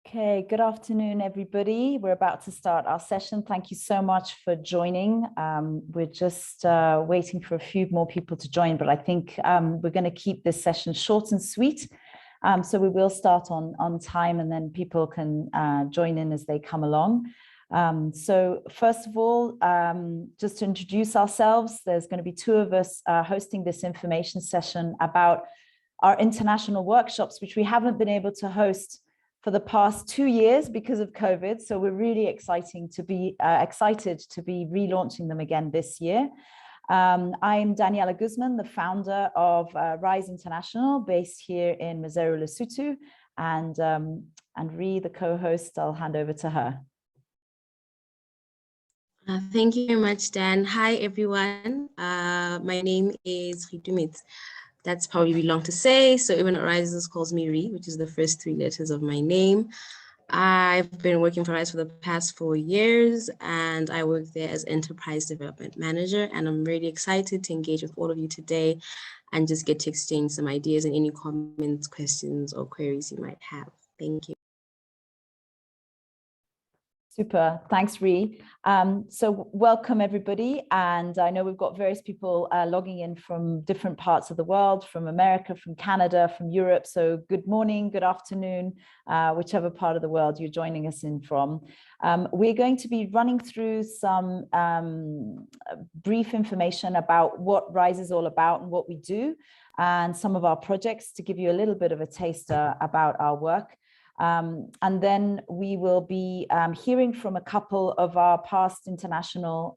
Okay, good afternoon, everybody. We're about to start our session. Thank you so much for joining. We're just waiting for a few more people to join, but I think we're going to keep this session short and sweet. So we will start on time, and then people can join in as they come along. So first of all, just to introduce ourselves, there's going to be two of us hosting this information session about our international workshops, which we haven't been able to host for the past 2 years because of COVID. So we're really excited to be relaunching them again this year. I'm Daniela Guzman, the founder of Rise International, based here in Maseru, Lesotho, and Ree, the co-host, I'll hand over to her. Thank you very much, Dan. Hi, everyone. My name is Ritumit. That's probably long to say. So Even It Rises calls me Ree, which is the first 3 letters of my name. I've been working for Rise for the past 4 years, and I work there as Enterprise Development Manager. And I'm really excited to engage with all of you today and just get to exchange some ideas and any comments, questions, or queries you might have. Thank you. Super, thanks, Ree. So welcome, everybody. And I know we've got various people logging in from different parts of the world, from America, from Canada, from Europe. So good morning, good afternoon, whichever part of the world you're joining us in from. We're going to be running through some brief information about what Rise is all about and what we do, and some of our projects to give you a little bit of a taster about our work. And then we will be hearing from a couple of our past international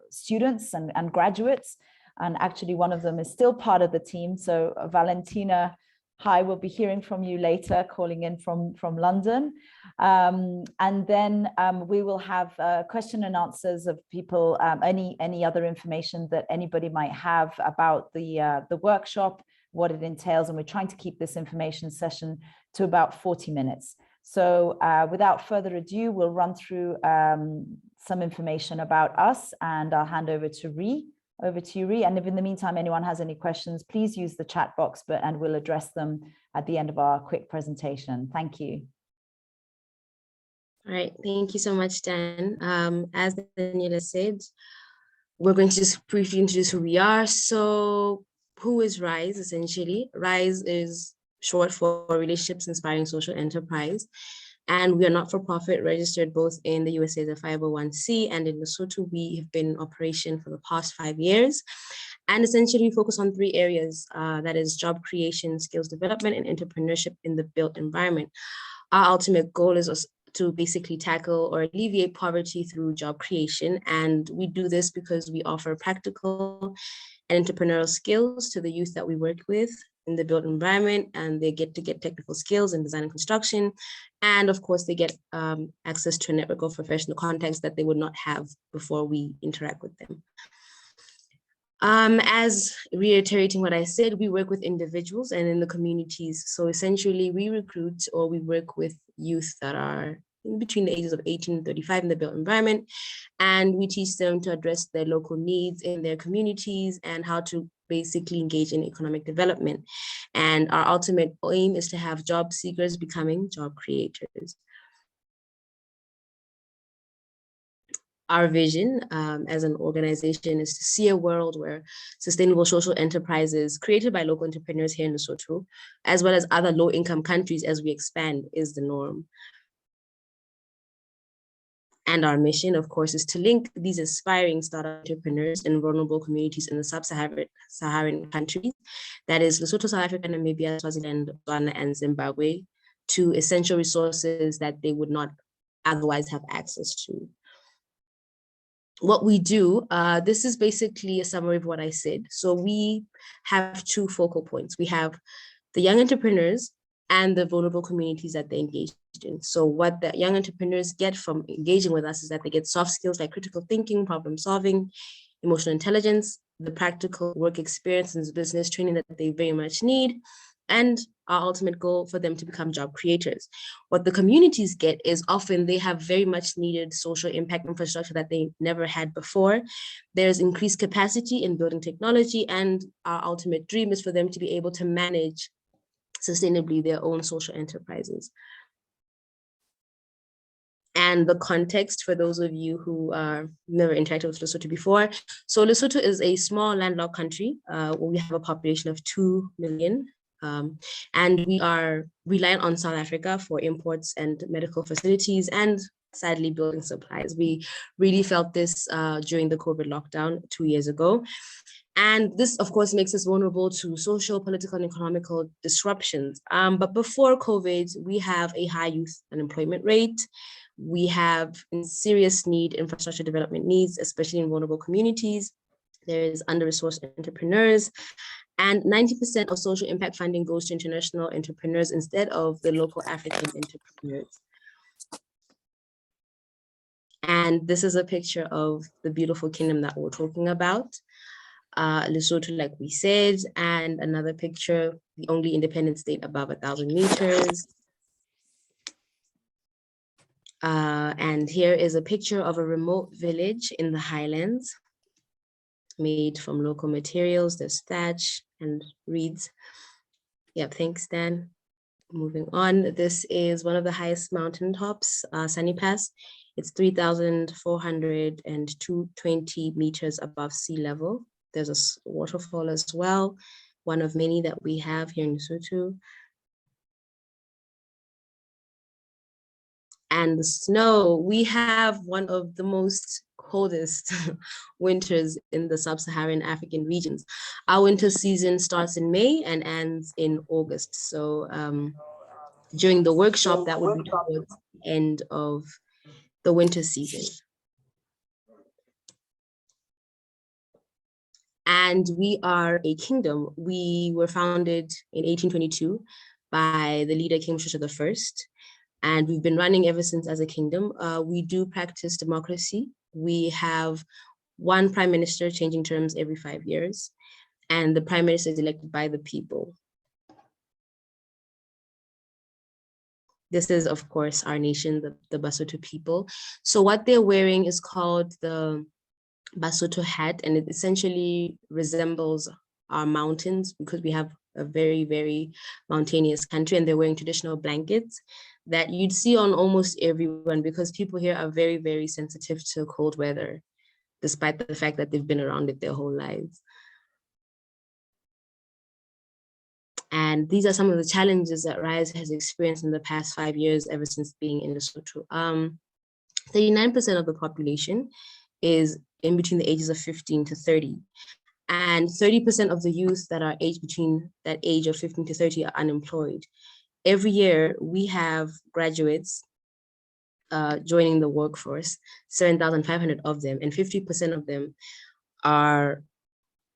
students and graduates. And actually one of them is still part of the team. So Valentina, hi, we'll be hearing from you later, calling in from London. And then we will have question and answers of people, any other information that anybody might have about the workshop, what it entails, and we're trying to keep this information session to about 40 minutes. So without further ado, we'll run through some information about us, and I'll hand over to Ree. Over to you, Ree. And if in the meantime anyone has any questions, please use the chat box, and we'll address them at the end of our quick presentation. Thank you. All right, thank you so much, Dan. As Daniela said, we're going to just briefly introduce who we are. So who is Rise, essentially? Rise is short for Relationships Inspiring Social Enterprise. And we are not-for-profit, registered both in the USA as a 501c and in Lesotho. We have been in operation for the past 5 years. And essentially we focus on 3 areas, that is job creation, skills development, and entrepreneurship in the built environment. Our ultimate goal is to basically tackle or alleviate poverty through job creation. And we do this because we offer practical and entrepreneurial skills to the youth that we work with in the built environment, and they get technical skills in design and construction. And of course, they get access to a network of professional contacts that they would not have before we interact with them. As reiterating what I said, we work with individuals and in the communities. So essentially we recruit or we work with youth that are in between the ages of 18 and 35 in the built environment. And we teach them to address their local needs in their communities and how to basically engage in economic development. And our ultimate aim is to have job seekers becoming job creators. Our vision as an organization is to see a world where sustainable social enterprises created by local entrepreneurs here in Lesotho, as well as other low-income countries as we expand, is the norm. And our mission, of course, is to link these aspiring startup entrepreneurs in vulnerable communities in the sub-Saharan countries, that is Lesotho, South Africa, Namibia, Swaziland, Botswana, and Zimbabwe, to essential resources that they would not otherwise have access to. What we do, this is basically a summary of what I said. So we have 2 focal points. We have the young entrepreneurs and the vulnerable communities that they engage in. So what the young entrepreneurs get from engaging with us is that they get soft skills like critical thinking, problem solving, emotional intelligence, the practical work experience and business training that they very much need, and our ultimate goal for them to become job creators. What the communities get is often they have very much needed social impact infrastructure that they never had before. There's increased capacity in building technology, and our ultimate dream is for them to be able to manage sustainably their own social enterprises. And the context for those of you who are never interacted with Lesotho before. So Lesotho is a small landlocked country. We have a population of 2 million. And we are reliant on South Africa for imports and medical facilities and sadly building supplies. We really felt this during the COVID lockdown 2 years ago. And this, of course, makes us vulnerable to social, political, and economical disruptions. But before COVID, we have a high youth unemployment rate. We have serious infrastructure development needs, especially in vulnerable communities. There is under-resourced entrepreneurs, and 90% of social impact funding goes to international entrepreneurs instead of the local African entrepreneurs. And this is a picture of the beautiful kingdom that we're talking about. Lesotho, like we said, and another picture, the only independent state above 1,000 meters. And here is a picture of a remote village in the highlands made from local materials. There's thatch and reeds. Yep, thanks, Dan. Moving on, this is one of the highest mountain tops, Sunny Pass. It's 3,420 meters above sea level. There's a waterfall as well, one of many that we have here in Lesotho. And the snow, we have one of the most coldest winters in the sub-Saharan African regions. Our winter season starts in May and ends in August. So during the workshop, that would be towards the end of the winter season. And we are a kingdom. We were founded in 1822 by the leader King Moshoeshoe I. And we've been running ever since as a kingdom. We do practice democracy. We have one prime minister changing terms every 5 years. And the prime minister is elected by the people. This is, of course, our nation, the Basotho people. So what they're wearing is called the Basotho hat, and it essentially resembles our mountains because we have a very, very mountainous country, and they're wearing traditional blankets that you'd see on almost everyone because people here are very, very sensitive to cold weather, despite the fact that they've been around it their whole lives. And these are some of the challenges that RISE has experienced in the past 5 years ever since being in Lesotho. 39% of the population is in between the ages of 15 to 30. And 30% of the youth that are aged between that age of 15 to 30 are unemployed. Every year, we have graduates joining the workforce, 7,500 of them, and 50% of them are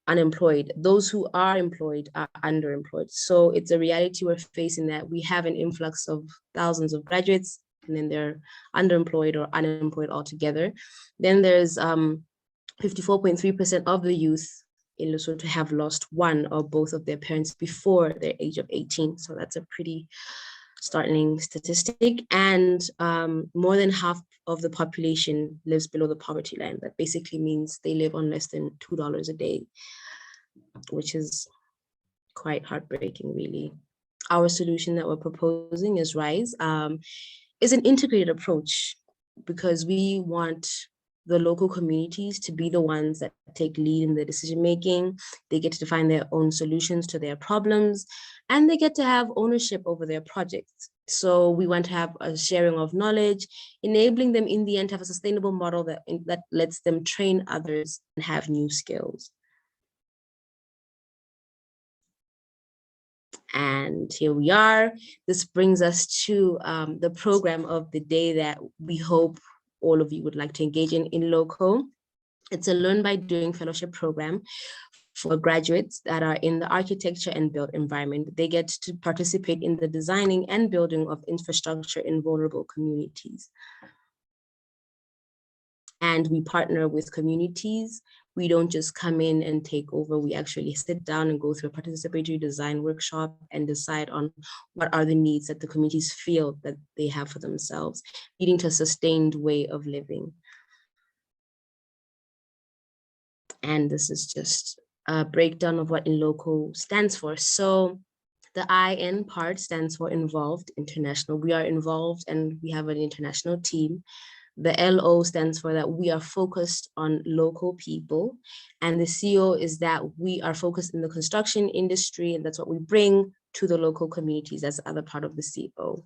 unemployed. Those who are employed are underemployed. So it's a reality we're facing that we have an influx of thousands of graduates, and then they're underemployed or unemployed altogether. Then there's 54.3% of the youth in Lesotho have lost one or both of their parents before their age of 18. So that's a pretty startling statistic. And more than half of the population lives below the poverty line. That basically means they live on less than $2 a day, which is quite heartbreaking, really. Our solution that we're proposing is RISE, is an integrated approach because we want the local communities to be the ones that take lead in the decision-making. They get to define their own solutions to their problems, and they get to have ownership over their projects. So we want to have a sharing of knowledge, enabling them in the end to have a sustainable model that lets them train others and have new skills. And here we are. This brings us to the program of the day that we hope all of you would like to engage in LOCO. It's a Learn by Doing fellowship program for graduates that are in the architecture and built environment. They get to participate in the designing and building of infrastructure in vulnerable communities. And we partner with communities. We don't just come in and take over. We actually sit down and go through a participatory design workshop and decide on what are the needs that the communities feel that they have for themselves, leading to a sustained way of living. And this is just a breakdown of what LOCO stands for. So The IN part stands for involved, international. We are involved and we have an international team. The LO stands for that we are focused on local people. And the CO is that we are focused in the construction industry, and that's what we bring to the local communities. That's the other part of the CO.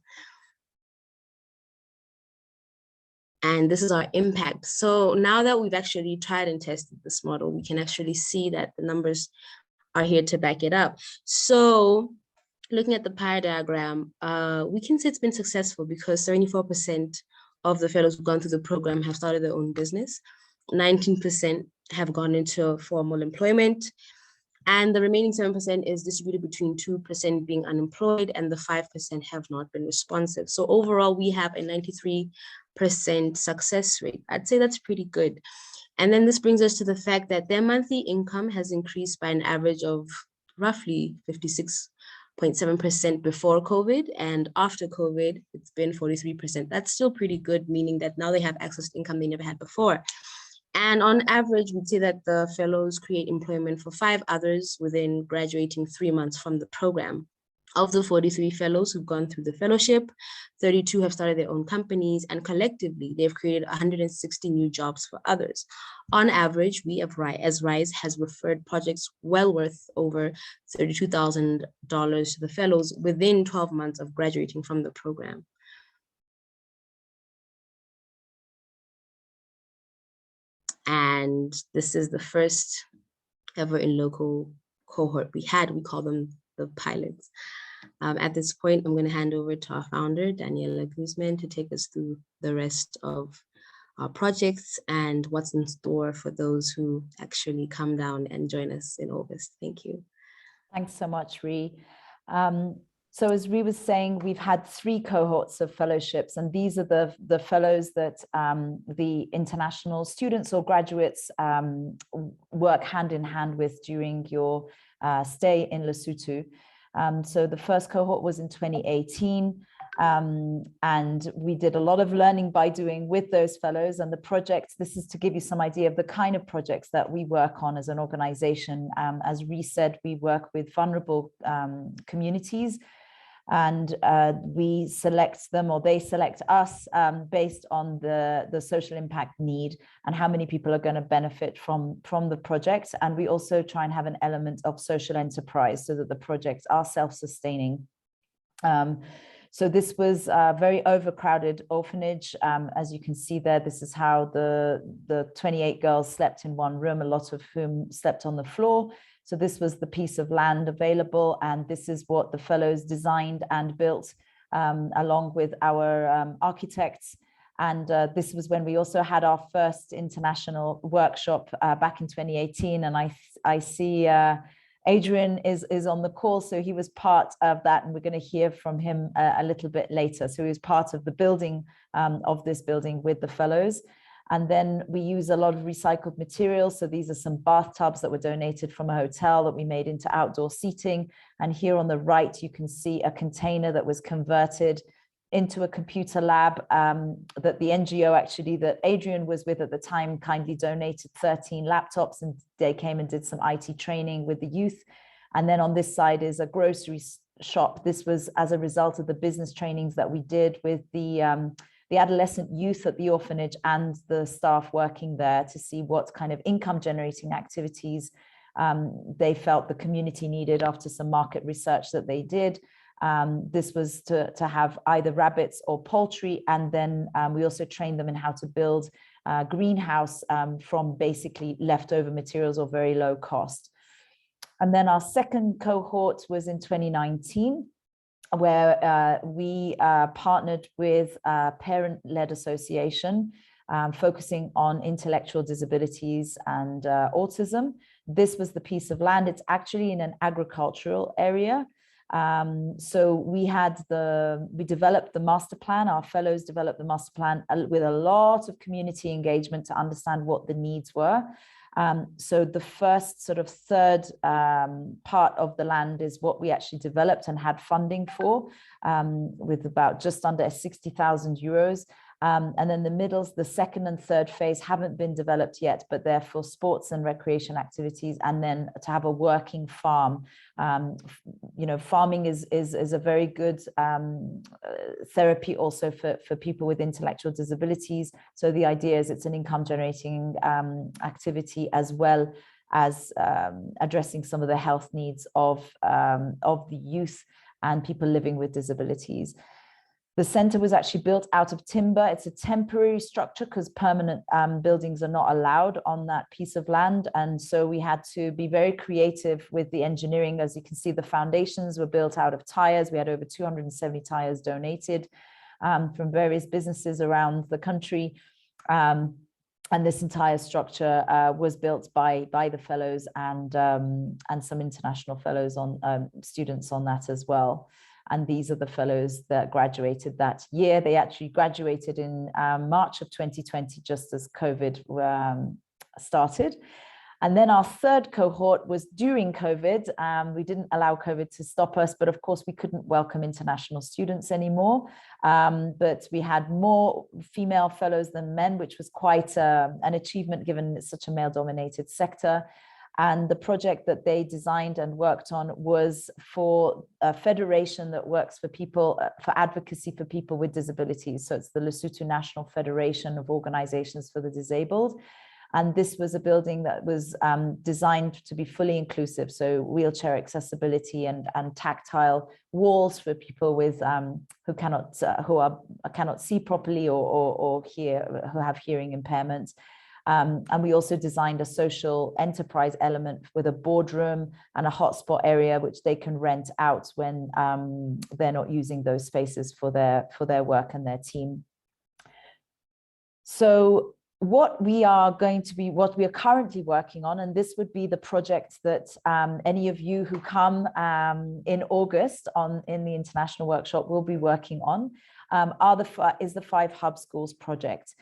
And this is our impact. So now that we've actually tried and tested this model, we can actually see that the numbers are here to back it up. So looking at the pie diagram, we can say it's been successful because 74% of the fellows who've gone through the program have started their own business. 19% have gone into formal employment. And the remaining 7% is distributed between 2% being unemployed and the 5% have not been responsive. So overall, we have a 93% success rate. I'd say that's pretty good. And then this brings us to the fact that their monthly income has increased by an average of roughly 56.7% before COVID, and after COVID, it's been 43%. That's still pretty good, meaning that now they have access to income they never had before. And on average, we'd say that the fellows create employment for 5 others within graduating 3 months from the program. Of the 43 fellows who've gone through the fellowship, 32 have started their own companies, and collectively, they've created 160 new jobs for others. On average, we as RISE has referred projects well worth over $32,000 to the fellows within 12 months of graduating from the program. And this is the first ever in LOCO cohort we call them the pilots. At this point, I'm going to hand over to our founder, Daniela Guzman, to take us through the rest of our projects and what's in store for those who actually come down and join us in August. Thank you. Thanks so much, Ree. So as Ree was saying, we've had 3 cohorts of fellowships, and these are the fellows that the international students or graduates work hand in hand with during your stay in Lesotho. So the first cohort was in 2018, and we did a lot of learning by doing with those fellows and the projects. This is to give you some idea of the kind of projects that we work on as an organization. As Ree said, we work with vulnerable communities, and we select them, or they select us, based on the social impact need and how many people are going to benefit from the project. And we also try and have an element of social enterprise so that the projects are self-sustaining. So this was a very overcrowded orphanage. As you can see there, this is how the 28 girls slept in one room, a lot of whom slept on the floor. So this was the piece of land available, and this is what the fellows designed and built along with our architects. And this was when we also had our first international workshop back in 2018. And I see Adrian is on the call, so he was part of that, and we're going to hear from him a little bit later. So he was part of the building of this building with the fellows. And then we use a lot of recycled materials. So these are some bathtubs that were donated from a hotel that we made into outdoor seating. And here on the right, you can see a container that was converted into a computer lab that the NGO actually that Adrian was with at the time kindly donated 13 laptops, and they came and did some IT training with the youth. And then on this side is a grocery shop. This was as a result of the business trainings that we did with the adolescent youth at the orphanage and the staff working there to see what kind of income generating activities they felt the community needed after some market research that they did. This was to have either rabbits or poultry, and then we also trained them in how to build a greenhouse from basically leftover materials or very low cost. And then our second cohort was in 2019, where we partnered with a parent-led association focusing on intellectual disabilities and autism. This was the piece of land. It's actually in an agricultural area. So we developed the master plan. Our fellows developed the master plan with a lot of community engagement to understand what the needs were. So the first sort of third part of the land is what we actually developed and had funding for, with about just under 60,000 euros. And then the middles, the second and third phase haven't been developed yet, but they're for sports and recreation activities, and then to have a working farm. You know, farming is a very good therapy also for people with intellectual disabilities. So the idea is it's an income generating activity, as well as addressing some of the health needs of the youth and people living with disabilities. The center was actually built out of timber. It's a temporary structure because permanent buildings are not allowed on that piece of land. And so we had to be very creative with the engineering. As you can see, the foundations were built out of tires. We had over 270 tires donated from various businesses around the country. And this entire structure was built by the fellows and some international fellows on students on that as well. And these are the fellows that graduated that year. They actually graduated in March of 2020, just as COVID started. And then our third cohort was during COVID. We didn't allow COVID to stop us, but of course we couldn't welcome international students anymore. But we had more female fellows than men, which was quite an achievement given it's such a male-dominated sector. And the project that they designed and worked on was for a federation that works for people, for advocacy for people with disabilities. So it's the Lesotho National Federation of Organizations for the Disabled. And this was a building that was designed to be fully inclusive. So wheelchair accessibility and tactile walls for people with who cannot see properly or hear, who have hearing impairments. And we also designed a social enterprise element with a boardroom and a hotspot area, which they can rent out when they're not using those spaces for their work and their team. So what we are currently working on, and this would be the project that any of you who come in August in the international workshop will be working on, is the 5 Hub Schools project.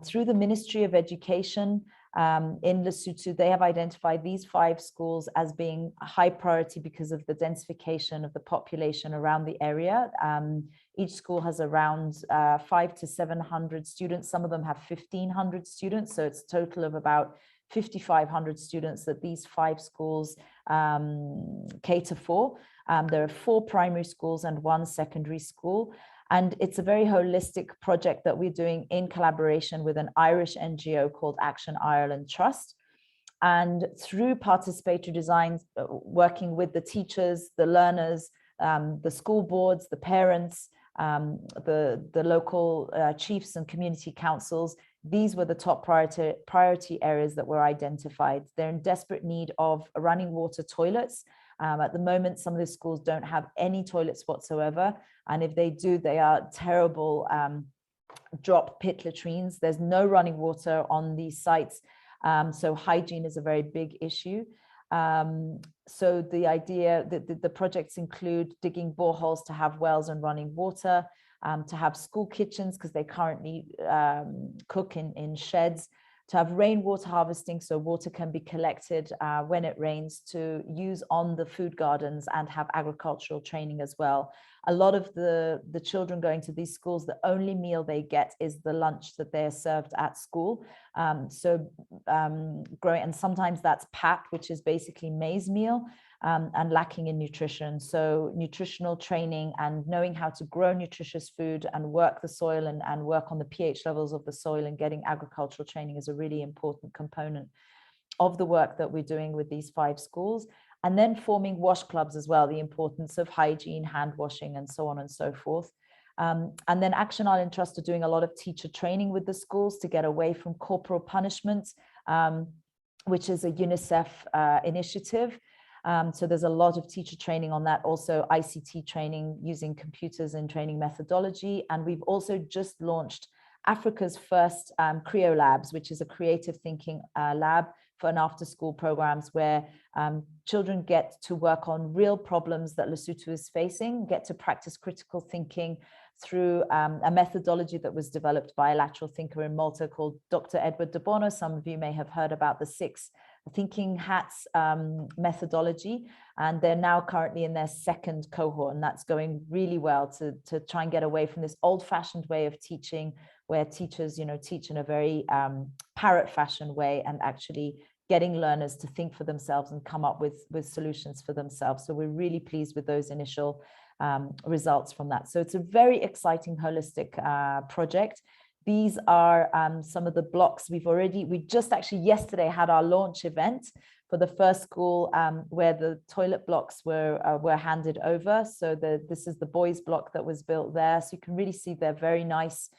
Through the Ministry of Education in Lesotho, they have identified these 5 schools as being a high priority because of the densification of the population around the area. Each school has around 500 to 700 students. Some of them have 1,500 students. So it's a total of about 5,500 students that these 5 schools cater for. There are 4 primary schools and 1 secondary school. And it's a very holistic project that we're doing in collaboration with an Irish NGO called Action Ireland Trust. And through participatory design, working with the teachers, the learners, the school boards, the parents, the local chiefs and community councils, these were the top priority areas that were identified. They're in desperate need of running water toilets. At the moment, some of the schools don't have any toilets whatsoever. And if they do, they are terrible drop pit latrines. There's no running water on these sites. So hygiene is a very big issue. So the idea that the projects include digging boreholes to have wells and running water, to have school kitchens because they currently cook in sheds, to have rainwater harvesting so water can be collected when it rains, to use on the food gardens and have agricultural training as well. A lot of the children going to these schools, the only meal they get is the lunch that they're served at school. And sometimes that's pap, which is basically maize meal, and lacking in nutrition. So nutritional training and knowing how to grow nutritious food and work the soil and work on the pH levels of the soil and getting agricultural training is a really important component of the work that we're doing with these 5 schools. And then forming wash clubs as well, the importance of hygiene, hand washing, and so on and so forth. And then Action Ireland Trust are doing a lot of teacher training with the schools to get away from corporal punishment, which is a UNICEF initiative. So there's a lot of teacher training on that, also ICT training using computers and training methodology. And we've also just launched Africa's first CREO Labs, which is a creative thinking lab for an after-school programs where children get to work on real problems that Lesotho is facing, get to practice critical thinking through a methodology that was developed by a lateral thinker in Malta called Dr. Edward de Bono. Some of you may have heard about the 6 thinking hats methodology, and they're now currently in their 2nd cohort, and that's going really well to try and get away from this old-fashioned way of teaching where teachers, teach in a very parrot fashion way, and actually getting learners to think for themselves and come up with solutions for themselves. So we're really pleased with those initial results from that. So it's a very exciting holistic project. These are some of the blocks we just actually yesterday had our launch event for the first school, where the toilet blocks were handed over. So this is the boys block that was built there. So you can really see they're very nice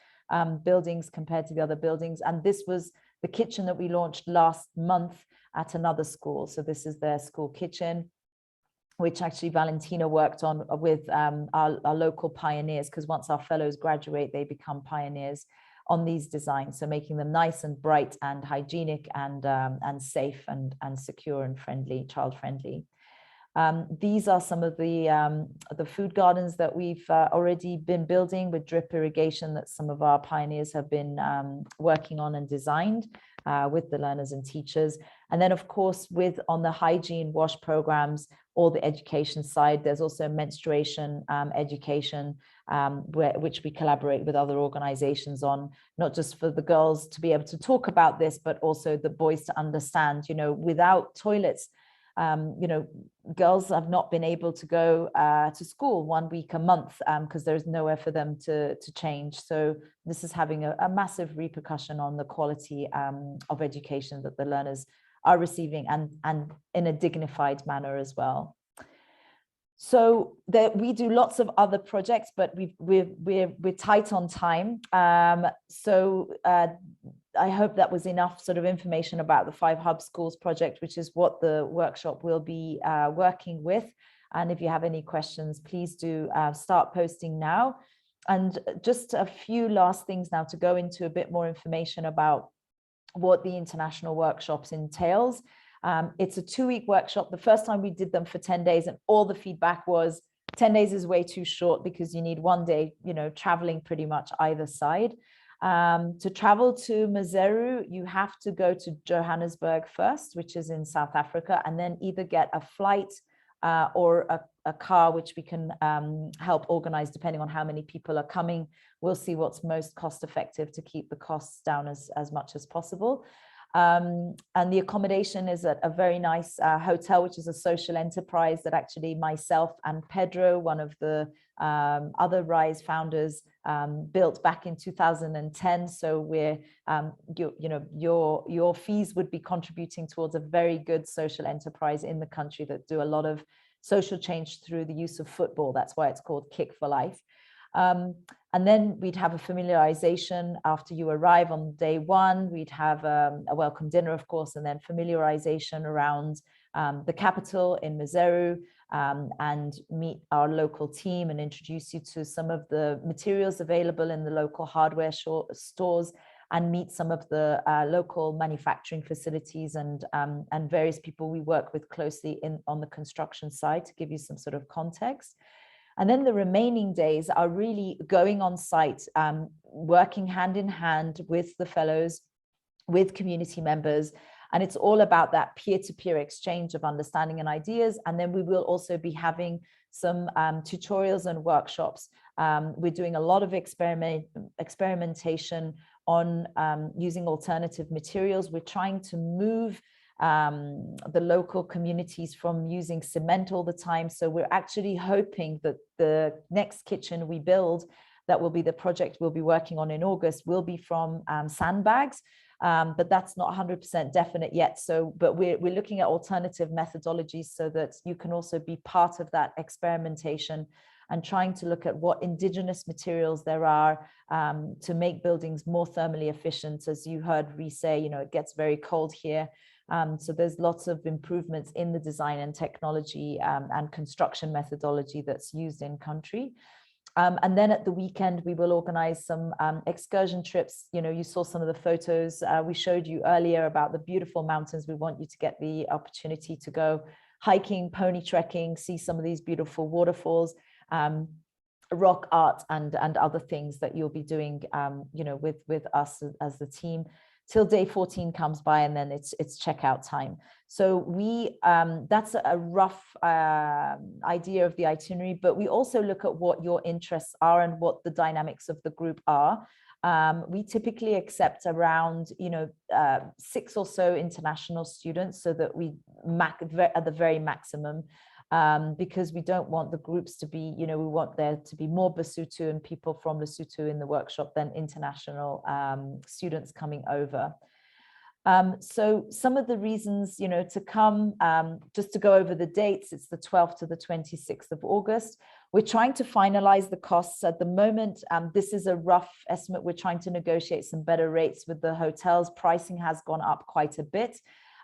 buildings compared to the other buildings. And this was the kitchen that we launched last month at another school. So this is their school kitchen, which actually Valentina worked on with our local pioneers, because once our fellows graduate, they become pioneers on these designs. So making them nice and bright and hygienic and safe and secure and friendly, child friendly. These are some of the food gardens that we've already been building with drip irrigation that some of our pioneers have been working on and designed with the learners and teachers. And then, of course, on the hygiene wash programs or the education side, there's also menstruation education, which we collaborate with other organizations on, not just for the girls to be able to talk about this, but also the boys to understand, without toilets, girls have not been able to go to school 1 week a month because there's nowhere for them to change. So this is having a massive repercussion on the quality of education that the learners are receiving, and in a dignified manner as well. So we do lots of other projects, but we're tight on time. I hope that was enough sort of information about the 5 Hub Schools project, which is what the workshop will be working with. And if you have any questions, please do start posting now. And just a few last things now to go into a bit more information about what the international workshops entails. It's a 2-week workshop. The first time we did them for 10 days, and all the feedback was 10 days is way too short because you need 1 day, traveling pretty much either side. To travel to Maseru, you have to go to Johannesburg first, which is in South Africa, and then either get a flight or a car, which we can help organize depending on how many people are coming. We'll see what's most cost effective to keep the costs down as much as possible. And the accommodation is at a very nice hotel, which is a social enterprise that actually myself and Pedro, one of the other RISE founders, built back in 2010. So we're, your fees would be contributing towards a very good social enterprise in the country that do a lot of social change through the use of football. That's why it's called Kick for Life. And then we'd have a familiarization after you arrive on day 1. We'd have a welcome dinner, of course, and then familiarization around the capital in Maseru, and meet our local team and introduce you to some of the materials available in the local hardware stores, and meet some of the local manufacturing facilities and various people we work with closely on the construction side, to give you some sort of context. And then the remaining days are really going on site, working hand in hand with the fellows, with community members. And it's all about that peer-to-peer exchange of understanding and ideas. And then we will also be having some tutorials and workshops. We're doing a lot of experimentation on using alternative materials. We're trying to move the local communities from using cement all the time. So we're actually hoping that the next kitchen we build, that will be the project we'll be working on in August, will be from sandbags. But that's not 100% definite yet. So, but we're looking at alternative methodologies so that you can also be part of that experimentation, and trying to look at what indigenous materials there are to make buildings more thermally efficient. As you heard Rhys say, it gets very cold here. So there's lots of improvements in the design and technology and construction methodology that's used in country. And then at the weekend, we will organize some excursion trips. You saw some of the photos we showed you earlier about the beautiful mountains. We want you to get the opportunity to go hiking, pony trekking, see some of these beautiful waterfalls, rock art and other things that you'll be doing, with us as the team, till day 14 comes by, and then it's checkout time. So that's a rough idea of the itinerary, but we also look at what your interests are and what the dynamics of the group are. We typically accept around, 6 or so international students, so that we at the very maximum, because we don't want the groups to be, we want there to be more Basotho and people from Lesotho in the workshop than international students coming over. So some of the reasons, to come, just to go over the dates, it's the 12th to the 26th of August. We're trying to finalize the costs at the moment. This is a rough estimate. We're trying to negotiate some better rates with the hotels. Pricing has gone up quite a bit,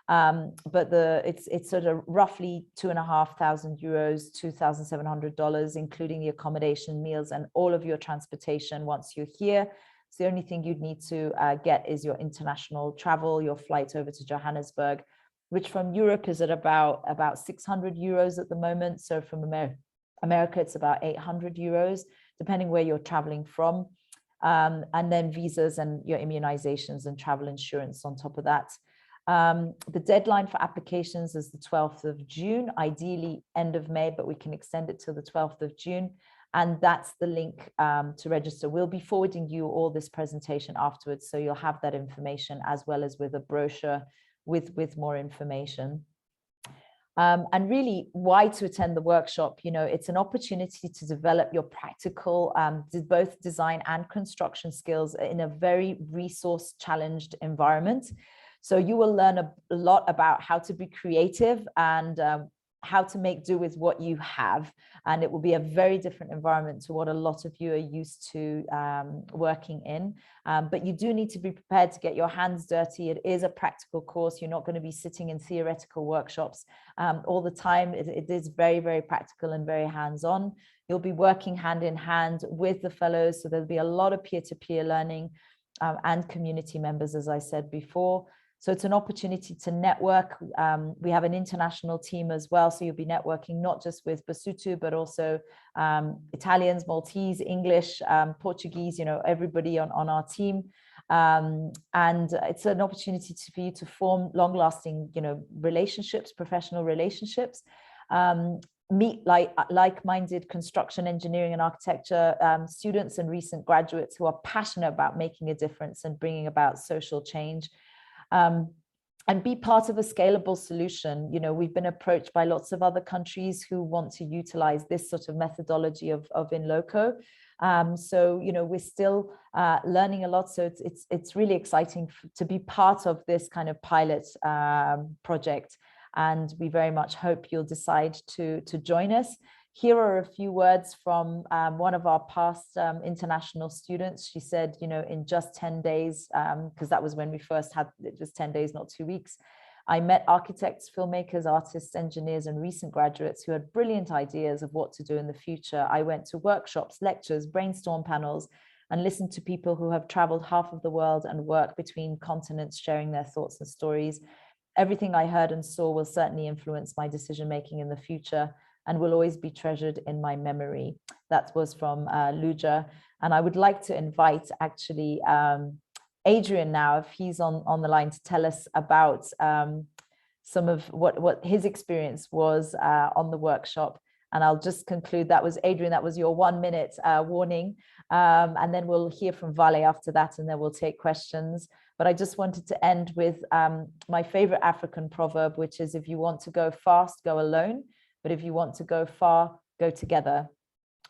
but it's sort of roughly €2,500, $2,700, including the accommodation, meals, and all of your transportation once you're here. So the only thing you'd need to get is your international travel, your flight over to Johannesburg, which from Europe is at about €600 at the moment. So from America, it's about €800, depending where you're traveling from. And then visas and your immunizations and travel insurance on top of that. The deadline for applications is the 12th of June, ideally end of May, but we can extend it till the 12th of June. And that's the link to register. We'll be forwarding you all this presentation afterwards, so you'll have that information, as well as with a brochure with more information. And really, why to attend the workshop? It's an opportunity to develop your practical, both design and construction skills in a very resource challenged environment. So you will learn a lot about how to be creative and how to make do with what you have. And it will be a very different environment to what a lot of you are used to working in. But you do need to be prepared to get your hands dirty. It is a practical course. You're not going to be sitting in theoretical workshops all the time. It is very, very practical and very hands-on. You'll be working hand in hand with the fellows. So there'll be a lot of peer-to-peer learning and community members, as I said before. So it's an opportunity to network. We have an international team as well. So you'll be networking not just with Basotho, but also Italians, Maltese, English, Portuguese, everybody on our team. And it's an opportunity for you to form long-lasting, relationships, professional relationships, meet like-minded construction, engineering, and architecture students and recent graduates who are passionate about making a difference and bringing about social change. And be part of a scalable solution. We've been approached by lots of other countries who want to utilize this sort of methodology of in LOCO. So, we're still learning a lot. So it's really exciting to be part of this kind of pilot project. And we very much hope you'll decide to join us. Here are a few words from one of our past international students. She said, in just 10 days, because that was when we first had it, just 10 days, not 2 weeks, I met architects, filmmakers, artists, engineers, and recent graduates who had brilliant ideas of what to do in the future. I went to workshops, lectures, brainstorm panels, and listened to people who have traveled half of the world and work between continents, sharing their thoughts and stories. Everything I heard and saw will certainly influence my decision-making in the future and will always be treasured in my memory. That was from Luja. And I would like to invite actually Adrian now, if he's on the line, to tell us about some of what his experience was on the workshop. And I'll just conclude, that was Adrian, that was your 1 minute warning. And then we'll hear from Vale after that, and then we'll take questions. But I just wanted to end with my favorite African proverb, which is, if you want to go fast, go alone. But if you want to go far, go together.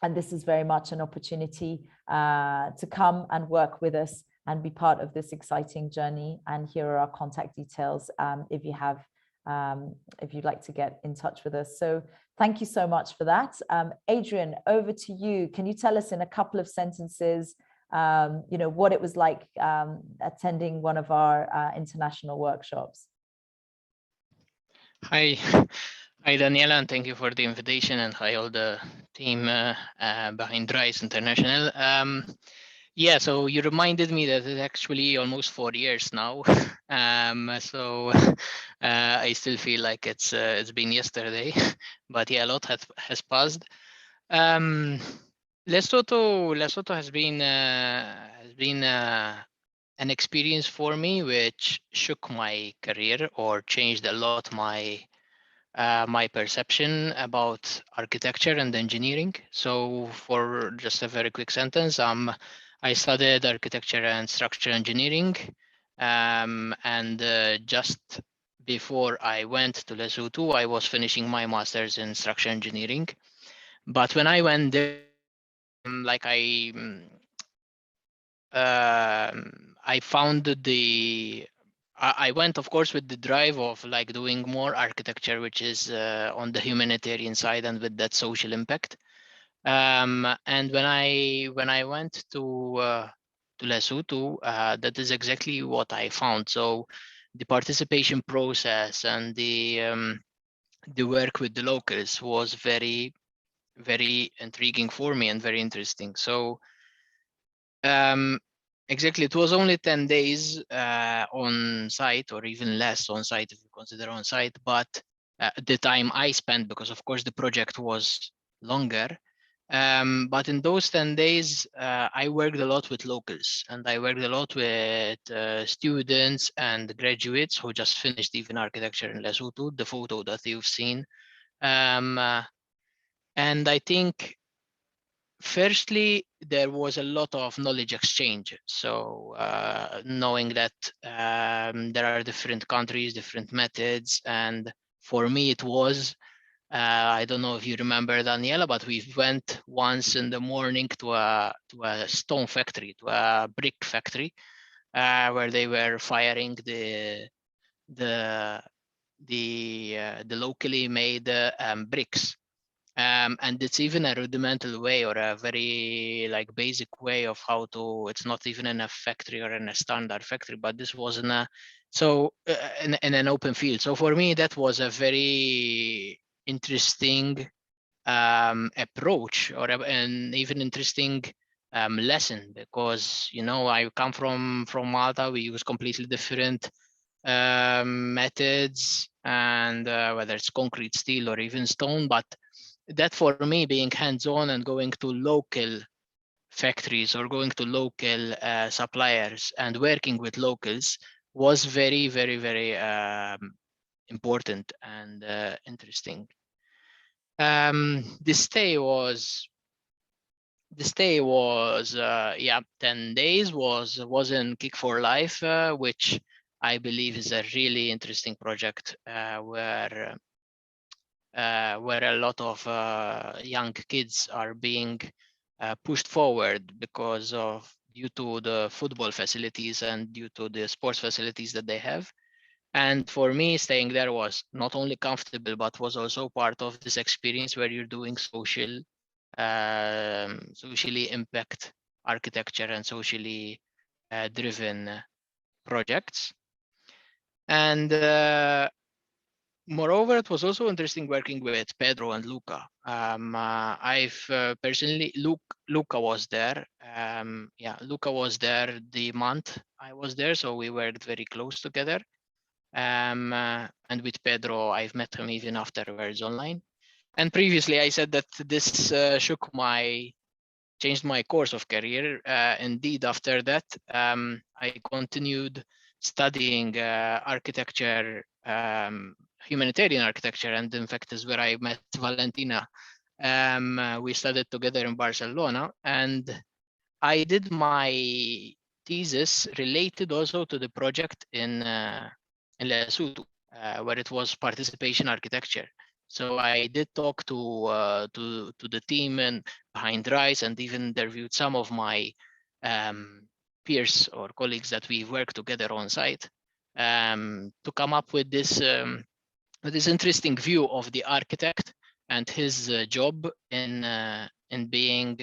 And this is very much an opportunity to come and work with us and be part of this exciting journey. And here are our contact details if you'd like to get in touch with us. So thank you so much for that. Adrian, over to you. Can you tell us in a couple of sentences, what it was like attending one of our international workshops? Hi. Hi, Daniela, and thank you for the invitation, and hi, all the team behind RISE International. Yeah, so you reminded me that it's actually almost 4 years now. So I still feel like it's been yesterday, but yeah, a lot has passed. Lesotho has been an experience for me which shook my career or changed a lot my perception about architecture and engineering. So for just a very quick sentence, I'm I studied architecture and structural engineering, and just before I went to Lesotho, I was finishing my master's in structural engineering. But when I went there, like I found I went, of course, with the drive of like doing more architecture, which is on the humanitarian side and with that social impact. And when I went to Lesotho, that is exactly what I found. So the participation process and the work with the locals was very, very intriguing for me and very interesting. So exactly, it was only 10 days on site, or even less on site if you consider on site, but the time I spent, because of course the project was longer. But in those 10 days, I worked a lot with locals, and I worked a lot with students and graduates who just finished even architecture in Lesotho, the photo that you've seen. And I think firstly, there was a lot of knowledge exchange. So knowing that there are different countries, different methods, and for me it was, I don't know if you remember, Daniela, but we went once in the morning to a stone factory, to a brick factory, where they were firing the locally made bricks. And it's even a rudimental way, or a very like basic way of how to, it's not even in a factory or in a standard factory, but this was in a, so in an open field. So for me, that was a very interesting approach, or an even interesting lesson, because, you know, I come from Malta. We use completely different methods, and whether it's concrete, steel, or even stone. But that, for me, being hands-on and going to local factories or going to local suppliers and working with locals was very, very, very important and interesting. The stay was yeah, 10 days was in Kick for Life, which I believe is a really interesting project, where a lot of young kids are being pushed forward because of, due to the football facilities and due to the sports facilities that they have. And for me, staying there was not only comfortable, but was also part of this experience where you're doing socially impact architecture and socially driven projects. And moreover, it was also interesting working with Pedro and Luca. I've personally, Luca was there. Yeah, Luca was there the month I was there, so we worked very close together. And with Pedro, I've met him even afterwards online. And previously, I said that this changed my course of career. Indeed, after that, I continued studying architecture, humanitarian architecture, and in fact is where I met Valentina. We studied together in Barcelona, and I did my thesis related also to the project in Lesotho, where it was participation architecture. So I did talk to the team and behind RISE, and even interviewed some of my peers or colleagues that we work together on site, to come up with this interesting view of the architect and his job in being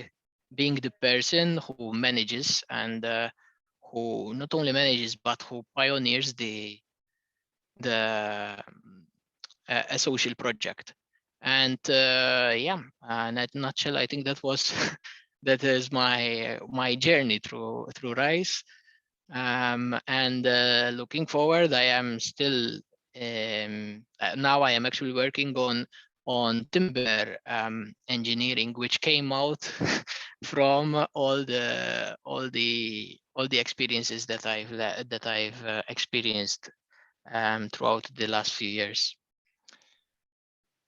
the person who manages, and who not only manages but who pioneers a social project. And yeah, in a nutshell, I think that was that is my journey through RISE. And looking forward, I am still now I am actually working on timber engineering, which came out from all the experiences that I've experienced throughout the last few years.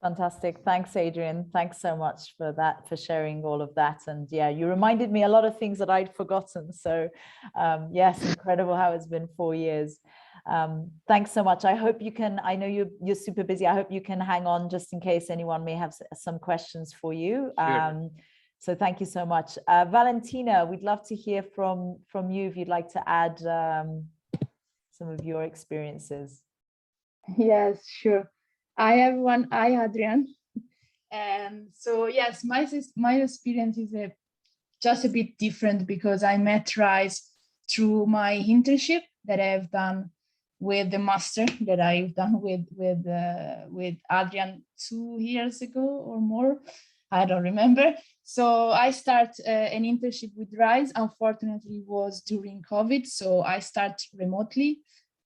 Fantastic. Thanks, Adrian. Thanks so much for that, for sharing all of that. And yeah, you reminded me a lot of things that I'd forgotten. So yes, incredible how it's been 4 years. Thanks so much. I hope you can, I know you're super busy. I hope you can hang on just in case anyone may have some questions for you. Sure. So thank you so much. Valentina, we'd love to hear from you if you'd like to add some of your experiences. Yes, sure. Hi everyone. Hi Adrian. So yes, my experience is just a bit different because I met Rise through my internship that I've done with the master that I've done with Adrian 2 years ago or more. I don't remember. So I start an internship with Rise. Unfortunately, it was during COVID, so I start remotely.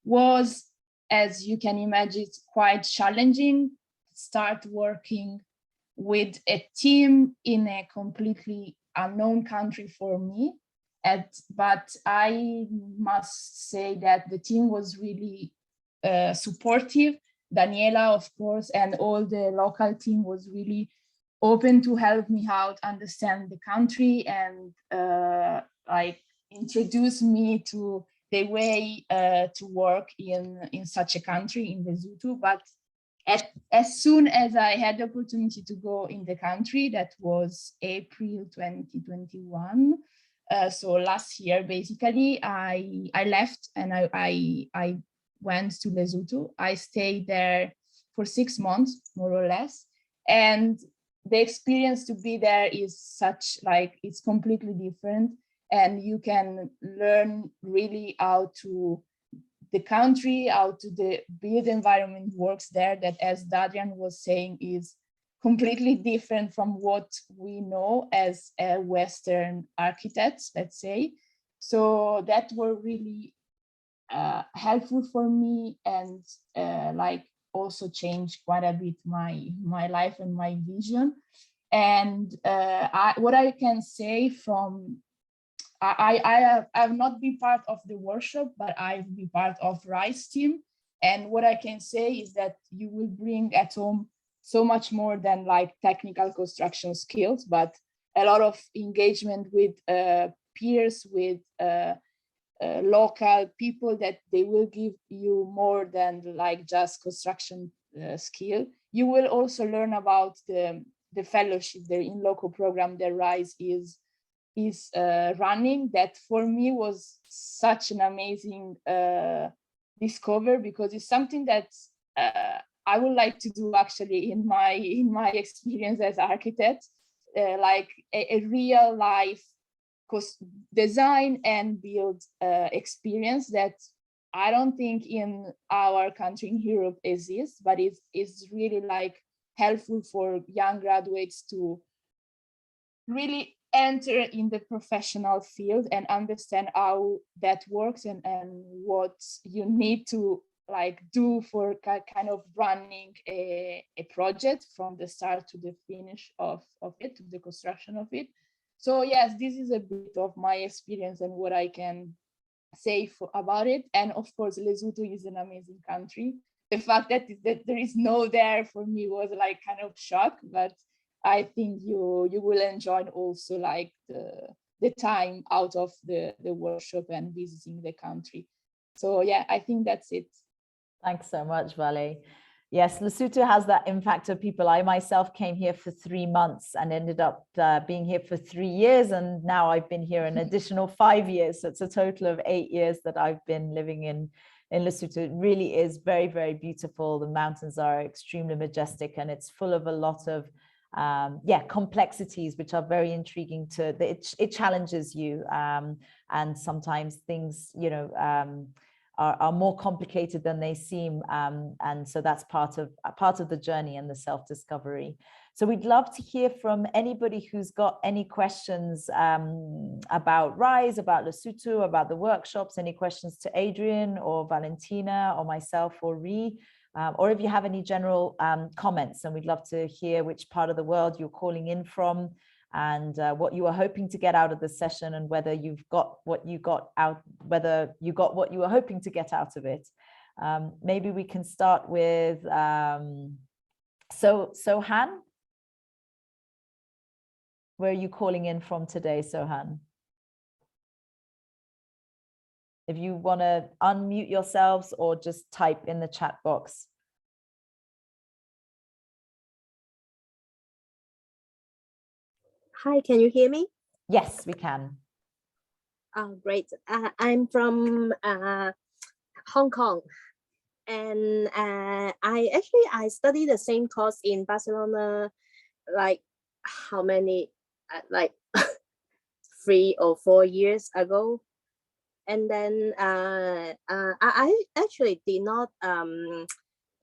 Was, as you can imagine, it's quite challenging. Start working with a team in a completely unknown country for me. But I must say that the team was really supportive. Daniela, of course, and all the local team was really open to help me out understand the country and like introduce me to the way to work in such a country, in Lesotho. But as soon as I had the opportunity to go in the country, that was April 2021. So last year, basically, I left and I went to Lesotho. I stayed there for 6 months, more or less. And the experience to be there is such, like, it's completely different. And you can learn really how to the country, how to the build environment works there, that, as Adrian was saying, is completely different from what we know as Western architects, let's say. So that were really helpful for me, and like also changed quite a bit my life and my vision. And what I can say from I have not been part of the workshop, but I've been part of Rise team. And what I can say is that you will bring at home so much more than like technical construction skills, but a lot of engagement with peers, with local people, that they will give you more than like just construction skill. You will also learn about the fellowship, the in LOCO program that Rise is running, that for me was such an amazing discover, because it's something that I would like to do actually in my experience as architect, like a real life design and build experience that I don't think in our country in Europe exists, but it's really like helpful for young graduates to really enter in the professional field and understand how that works, and what you need to like do for kind of running a project from the start to the finish of it, to the construction of it. So yes, this is a bit of my experience and what I can say about it. And of course, Lesotho is an amazing country. The fact that there is no there for me was like kind of shock, but I think you will enjoy also like the time out of the workshop and visiting the country. So yeah, I think that's it. Thanks so much, Vale. Yes, Lesotho has that impact of people. I myself came here for 3 months and ended up being here for 3 years. And now I've been here an additional 5 years. So it's a total of 8 years that I've been living in Lesotho. It really is very, very beautiful. The mountains are extremely majestic, and it's full of a lot of complexities, which are very intriguing it challenges you. And sometimes things, are more complicated than they seem. And so that's part of the journey and the self-discovery. So we'd love to hear from anybody who's got any questions about Rise, about Lesotho, about the workshops, any questions to Adrian or Valentina or myself or Ree, or if you have any general comments, and we'd love to hear which part of the world you're calling in from, and what you were hoping to get out of the session, and whether you've got what you got out, whether you got what you were hoping to get out of it. Maybe we can start with So Sohan, where are you calling in from today, Sohan? If you want to unmute yourselves or just type in the chat box. Hi, can you hear me? Yes, we can. Oh, great. I'm from Hong Kong, and I studied the same course in Barcelona, like how many, like 3 or 4 years ago, and then I actually did not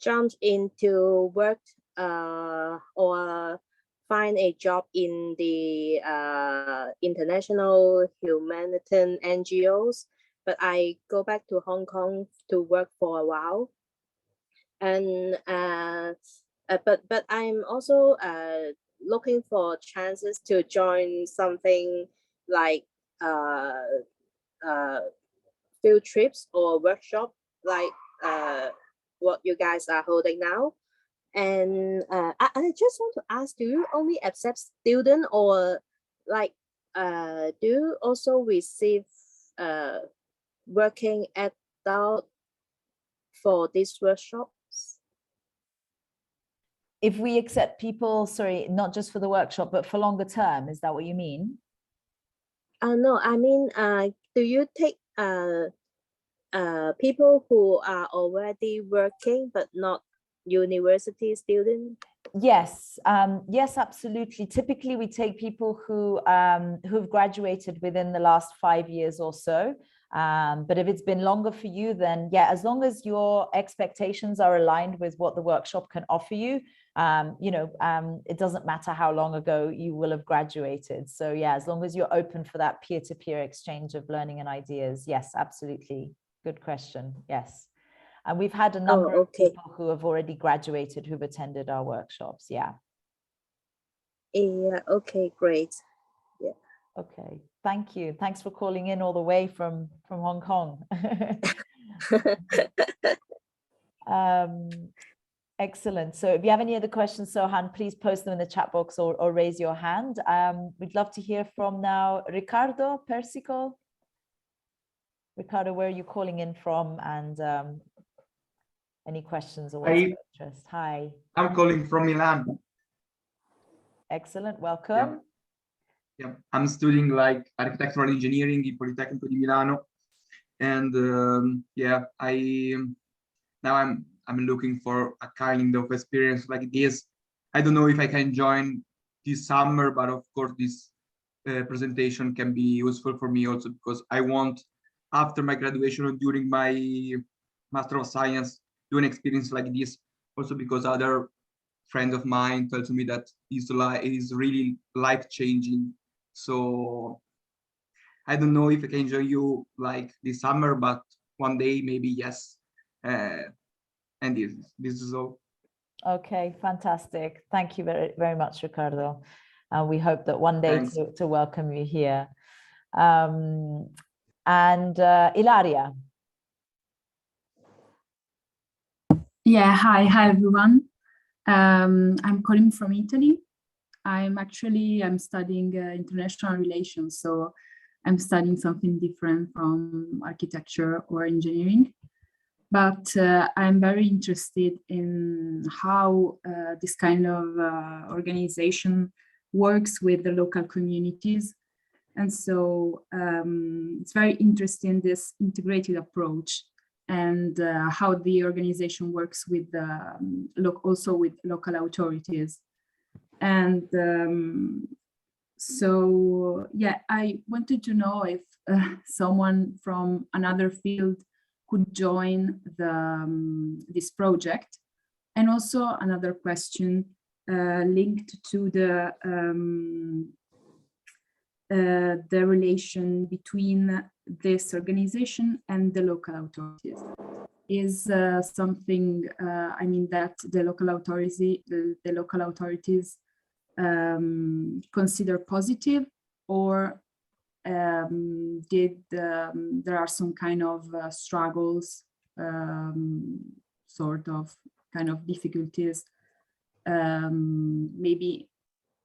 jump into work or find a job in the international humanitarian NGOs, but I go back to Hong Kong to work for a while, and but I'm also looking for chances to join something like field trips or workshop like what you guys are holding now. And I just want to ask, do you only accept students, or like do you also receive working adult for these workshops? If we accept people, sorry, not just for the workshop, but for longer term, is that what you mean? No, I mean, do you take people who are already working but not university students? Yes, yes, absolutely. Typically, we take people who've graduated within the last 5 years or so. But if it's been longer for you, then yeah, as long as your expectations are aligned with what the workshop can offer you, it doesn't matter how long ago you will have graduated. So yeah, as long as you're open for that peer-to-peer exchange of learning and ideas, yes, absolutely. Good question. Yes. And we've had a number of people who have already graduated who've attended our workshops. Yeah. Yeah. Okay, great. Yeah. Okay. Thank you. Thanks for calling in all the way from Hong Kong. Excellent. So if you have any other questions, Sohan, please post them in the chat box or raise your hand. We'd love to hear from now Ricardo Persico. Ricardo, where are you calling in from, and any questions or what's your interest? Hi. I'm calling from Milan. Excellent. Welcome. Yeah. I'm studying like architectural engineering in Politecnico di Milano, and I'm looking for a kind of experience like this. I don't know if I can join this summer, but of course this presentation can be useful for me also, because I want, after my graduation or during my Master of Science, do an experience like this, also because other friend of mine tells me that it is really life-changing. So I don't know if I can join you like this summer, but one day maybe yes. And this is all. Okay, fantastic. Thank you very, very much, Ricardo. We hope that one day to welcome you here. And Ilaria. Yeah, hi everyone. I'm calling from Italy. I'm studying international relations, so I'm studying something different from architecture or engineering. But I'm very interested in how this kind of organization works with the local communities. And so it's very interesting, this integrated approach, and how the organization works with also with local authorities. And so, yeah, I wanted to know if someone from another field could join this project. And also another question linked to the relation between this organization and the local authorities is something, I mean, that the local authorities consider positive, or there are some kind of struggles, sort of kind of difficulties maybe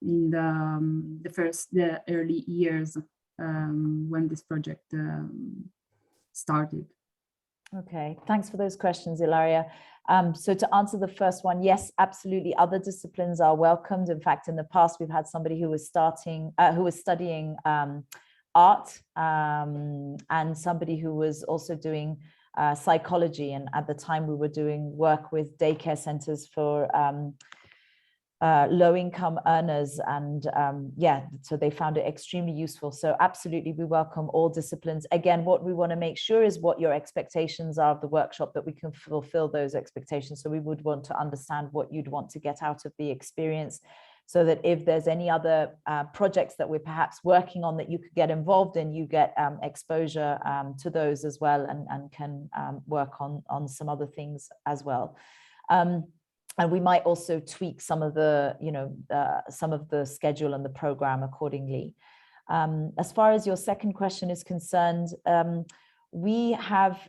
in the early years when this project started. Okay, thanks for those questions, Ilaria. So to answer the first one, yes, absolutely. Other disciplines are welcomed. In fact, in the past, we've had somebody who was studying art and somebody who was also doing psychology. And at the time, we were doing work with daycare centers for low-income earners, and yeah, so they found it extremely useful. So absolutely, we welcome all disciplines. Again, what we want to make sure is what your expectations are of the workshop, that we can fulfill those expectations. So we would want to understand what you'd want to get out of the experience, so that if there's any other projects that we're perhaps working on that you could get involved in, you get exposure to those as well, and can work on some other things as well. And we might also tweak some of the, some of the schedule and the program accordingly. As far as your second question is concerned, we have,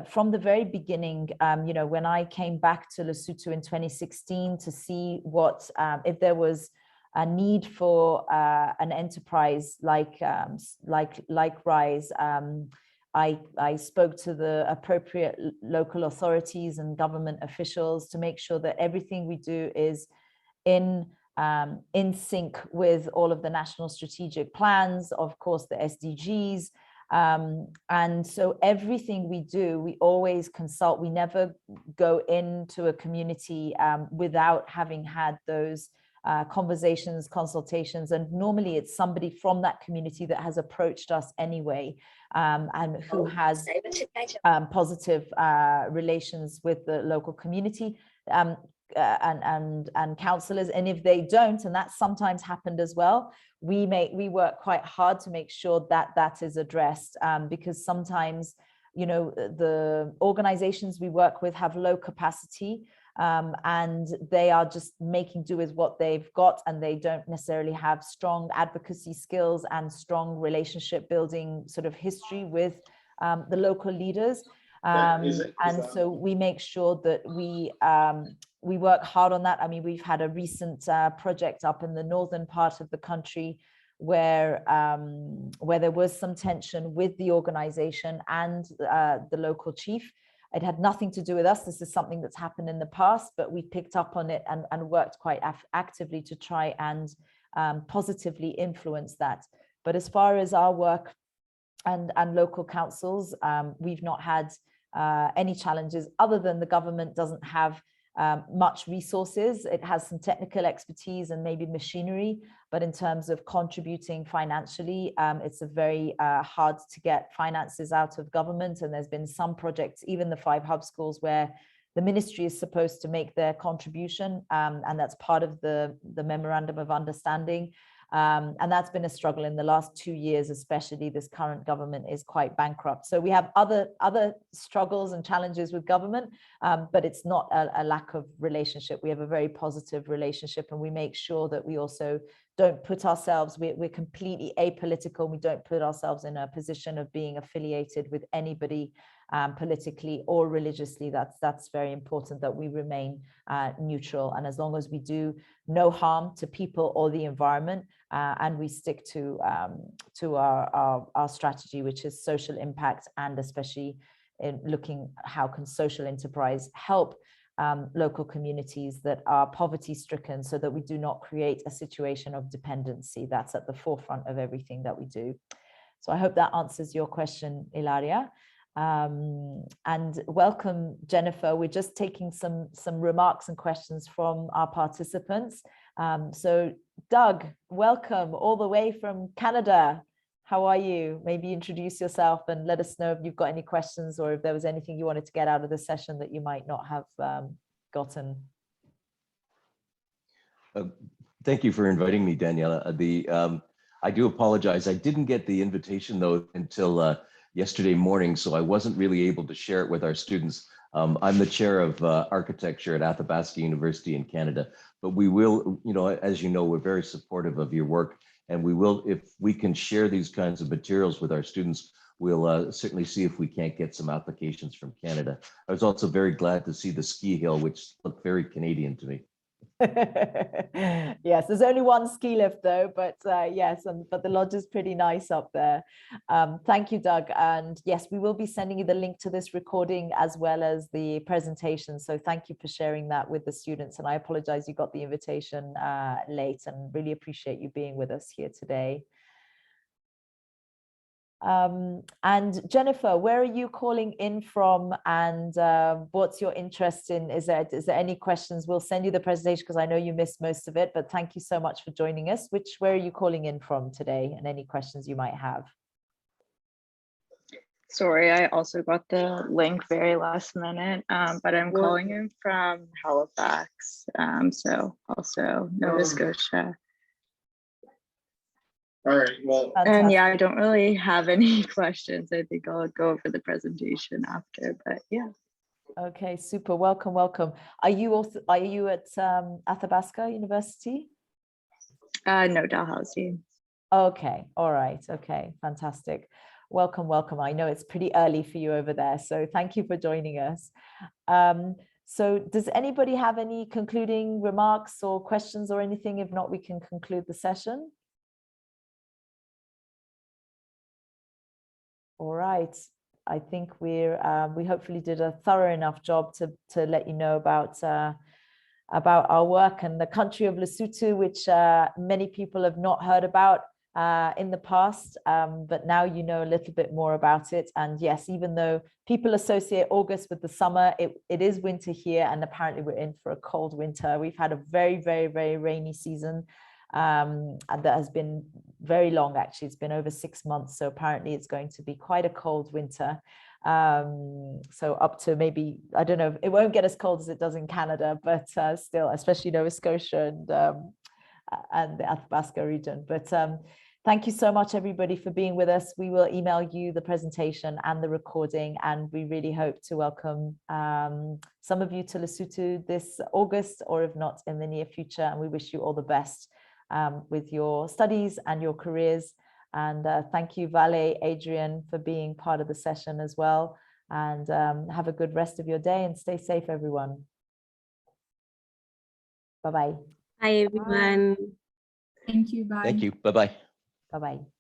from the very beginning, when I came back to Lesotho in 2016 to see what, if there was a need for an enterprise like RISE, I spoke to the appropriate local authorities and government officials to make sure that everything we do is in sync with all of the national strategic plans, of course, the SDGs. And so everything we do, we always consult. We never go into a community without having had those conversations, consultations, and normally it's somebody from that community that has approached us anyway, and who has positive relations with the local community and councillors. And if they don't, and that sometimes happened as well, we work quite hard to make sure that that is addressed, because sometimes, the organizations we work with have low capacity, and they are just making do with what they've got, and they don't necessarily have strong advocacy skills and strong relationship building sort of history with the local leaders. And so we make sure that we work hard on that. I mean, we've had a recent project up in the northern part of the country where there was some tension with the organization and the local chief. It had nothing to do with us. This is something that's happened in the past, but we picked up on it and worked quite actively to try and positively influence that. But as far as our work and local councils, we've not had any challenges, other than the government doesn't have much resources. It has some technical expertise and maybe machinery, but in terms of contributing financially, it's a very hard to get finances out of government. And there's been some projects, even the 5 hub schools, where the ministry is supposed to make their contribution, and that's part of the memorandum of understanding. And that's been a struggle in the last 2 years, especially. This current government is quite bankrupt. So we have other struggles and challenges with government, but it's not a lack of relationship. We have a very positive relationship, and we make sure that we also don't put ourselves, we're completely apolitical. We don't put ourselves in a position of being affiliated with anybody politically or religiously. That's very important, that we remain neutral. And as long as we do no harm to people or the environment, and we stick to our strategy, which is social impact, and especially in looking how can social enterprise help local communities that are poverty stricken, so that we do not create a situation of dependency. That's at the forefront of everything that we do. So I hope that answers your question, Ilaria. And welcome, Jennifer. We're just taking some remarks and questions from our participants. So Doug, welcome all the way from Canada. How are you? Maybe introduce yourself and let us know if you've got any questions, or if there was anything you wanted to get out of the session that you might not have gotten. Thank you for inviting me, Daniela. I do apologize. I didn't get the invitation though until yesterday morning, so I wasn't really able to share it with our students. I'm the chair of architecture at Athabasca University in Canada, but we will, as you know, we're very supportive of your work, and we will, if we can share these kinds of materials with our students, we'll certainly see if we can't get some applications from Canada. I was also very glad to see the ski hill, which looked very Canadian to me. Yes, there's only one ski lift though, but yes, but the lodge is pretty nice up there. Thank you, Doug. And yes, we will be sending you the link to this recording as well as the presentation. So thank you for sharing that with the students. And I apologize you got the invitation late, and really appreciate you being with us here today. And Jennifer, where are you calling in from, and what's your interest in? Is there any questions? We'll send you the presentation because I know you missed most of it, but thank you so much for joining us. Where are you calling in from today, and any questions you might have? Sorry, I also got the link very last minute, but I'm calling in from Halifax, so also Nova Scotia. All right, well, and yeah, I don't really have any questions. I think I'll go over the presentation after, but yeah. Okay, super. Welcome, welcome. Are you at Athabasca University? No, Dalhousie. Okay, all right. Okay, fantastic. Welcome, welcome. I know it's pretty early for you over there, so thank you for joining us. So does anybody have any concluding remarks or questions or anything? If not, we can conclude the session. All right. I think we hopefully did a thorough enough job to let you know about our work and the country of Lesotho, which many people have not heard about in the past, but now you know a little bit more about it. And yes, even though people associate August with the summer, it is winter here, and apparently we're in for a cold winter. We've had a very, very, very rainy season. And that has been very long, actually. It's been over 6 months, so apparently it's going to be quite a cold winter. So up to maybe, I don't know, it won't get as cold as it does in Canada, but still, especially Nova Scotia and the Athabasca region. But thank you so much, everybody, for being with us. We will email you the presentation and the recording, and we really hope to welcome some of you to Lesotho this August, or if not, in the near future. And we wish you all the best with your studies and your careers. And thank you, Vale, Adrian, for being part of the session as well. And have a good rest of your day, and stay safe, everyone. Bye-bye. Hi, everyone. Thank you. Bye. Thank you. Bye-bye. Bye-bye.